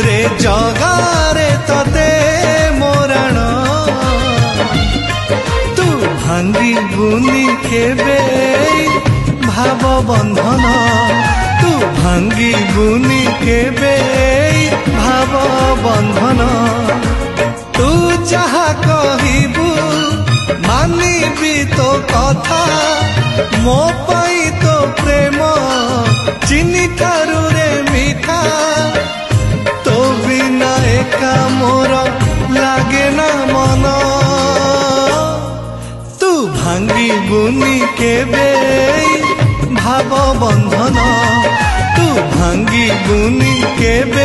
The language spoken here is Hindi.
रे जगारे तते मोराण तू भांगी बुनी केबे भाव बंधन तू भांगी बुनी केबे भाव बंधन तू जहा कहिबू मानिबी तो कथा मो पाई तो प्रेम चिनी ठारू रे मीठा तो बिना एका मोर लागे ना मन तू भांगी बुनी केबे भाव बंधन तू भांगी बुनी केबे